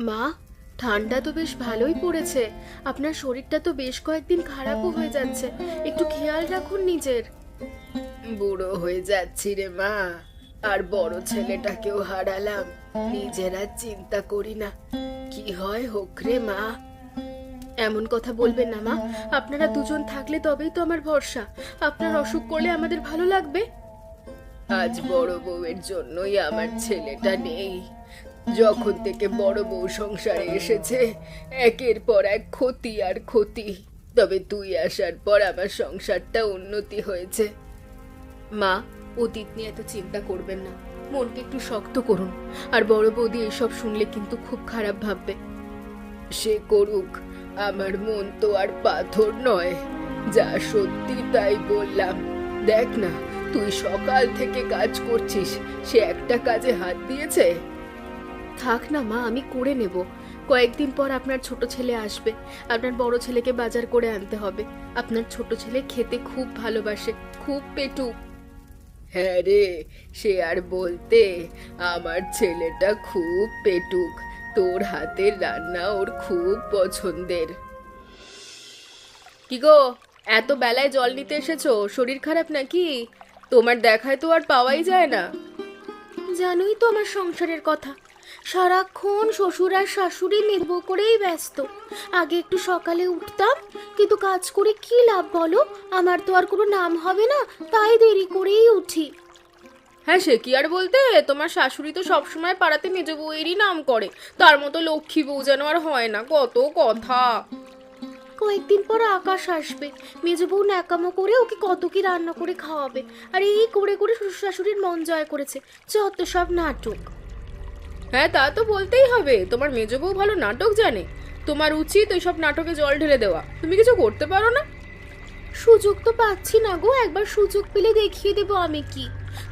মা, ঠান্ডা তো বেশ ভালোই পড়েছে। আপনার শরীরটা তো বেশ কয়েকদিন খারাপও হয়ে যাচ্ছে, একটু খেয়াল রাখুন নিজের। বুড়ো হয়ে যাচ্ছি রে মা, আর বড় ছেলেটাকেও হারালাম। নিজের আর চিন্তা করি না, কি হয় হোক রে মা। এমন কথা বলবেন না মা, আপনারা দুজন থাকলে তবেই তো আমার ভরসা। আপনার অসুখ করলে আমাদের ভালো লাগবে? আজ বড় বউয়ের জন্যই আমার ছেলেটা নেই। যখন থেকে বড় বউ সংসারে এসেছে, একের পর এক ক্ষতি আর ক্ষতি। তবে তুই আসার পর আমার সংসারটা উন্নতি হয়েছে। মা, অতীত নিয়ে এত চিন্তা করবেন না, মনকে একটু শক্ত করুন। আর বড় বৌদি এসব শুনলে কিন্তু খুব খারাপ ভাববে। সে করুক, আমার মন তো আর পাথর নয়। যা সত্যি তাই বললাম। দেখ না, তুই সকাল থেকে কাজ করছিস, সে একটা কাজে হাত দিয়েছে? থাক না মা, আমি করে নেব। কয়েকদিন পর আপনার ছোট ছেলে আসবে, আপনার বড় ছেলেকে বাজার করে আনতে হবে। আপনার ছোট ছেলে খেতে খুব ভালোবাসে, খুব পেটুক। হ্যাঁ রে, সে আর বলতে। আমার ছেলেটা খুব পেটুক, তোর হাতের রান্না ওর খুব পছন্দের। কি গো, এত বেলায় জল নিতে এসেছো? শরীর খারাপ নাকি? তোমার দেখায় তো আর পাওয়াই যায় না। জানোই তো আমার সংসারের কথা, সারাক্ষণ শ্বশুর আর শাশুড়ি নির্ভর করেই ব্যস্ত। আগে একটু সকালে উঠতাম, কিন্তু কাজ করে কি লাভ বলো? আমার তো আর কোনো নাম হবে না, তাই দেরি করেই উঠি। হ্যাঁ, সে কি আর বলতে, তোমার শাশুড়ি তো সবসময় পাড়াতে মেজ বউয়েরই নাম করে। তার মতো লক্ষ্মী বউ যেন আর হয় না, কত কথা। কয়েকদিন পর আকাশ আসবে, মেজ বউ ন্যাকামো করে ওকে কত কি রান্না করে খাওয়াবে। আর এই করে করে শ্বশুর শাশুড়ির মন জয় করেছে, যত সব নাটক। হ্যাঁ, তা তো বলতেই হবে, তোমার মেজ বউ ভালো নাটক জানে। তোমার উচিত ওই সব নাটকে জল ঢেলে দেওয়া। তুমি কিছু করতে পারো না? সুযোগ তো পাচ্ছি না গো, একবার সুযোগ পেলে দেখিয়ে দেবো আমি কি।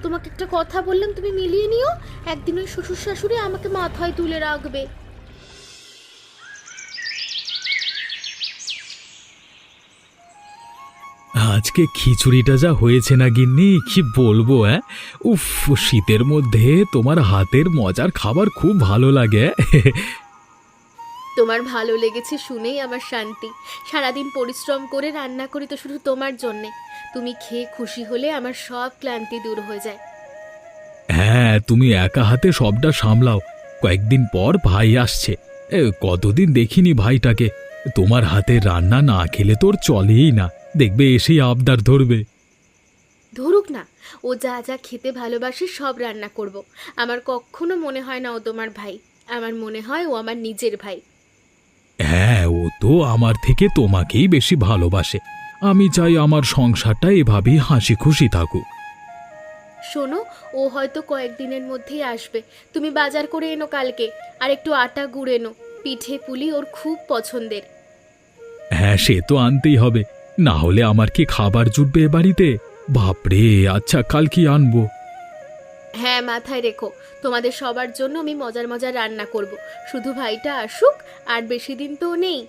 তোমাকে একটা কথা বললাম, তুমি মিলিয়ে নিও। একদিন ওই শ্বশুর শাশুড়ি আমাকে মাথায় তুলে রাখবে। আজকে খিচুড়িটা যা হয়েছে না গিন্নি, কি বলবো। উফ, শীতের মধ্যে তোমার হাতের মজার খাবার খুব ভালো লাগে। তোমার ভালো লেগেছে শুনেই আমার শান্তি। সারাদিন পরিশ্রম করে রান্না করি তো শুধু তোমার জন্যে। তুমি খেয়ে খুশি হলে আমার সব ক্লান্তি দূর হয়ে যায়। হ্যাঁ, তুমি একা হাতে সবটা সামলাও। কয়েকদিন পর ভাই আসছে, কতদিন দেখিনি ভাইটাকে। তোমার হাতের রান্না না খেলে তোর চলেই না, দেখবে এসেই আবদার ধরবে। ধরুক না, ও যা যা খেতে ভালোবাসে সব রান্না করব। আমার কখনো মনে হয় না ও তোমার ভাই, আমার মনে হয় ও আমার নিজের ভাই। হ্যাঁ, ও তো আমার থেকে তোমাকেই বেশি ভালোবাসে। আমি চাই আমার সংসারটা এভাবেই হাসি খুশি থাকুক। শোনো, ও হয়তো কয়েকদিনের মধ্যেই আসবে। তুমি বাজার করে এনো কালকে, আর একটু আটা গুড় এনো। পিঠে পুলি ওর খুব পছন্দের। হ্যাঁ, সে তো আনতেই হবে, না হলে আমার কি খাবার জুটবে এ বাড়িতে? বাপরে, আচ্ছা কাল কি আনবো? হ্যাঁ, মাথায় রেখো, তোমাদের সবার জন্য আমি মজার মজার রান্না করব। শুধু ভাইটা আসুক, আর বেশি দিন তো নেই।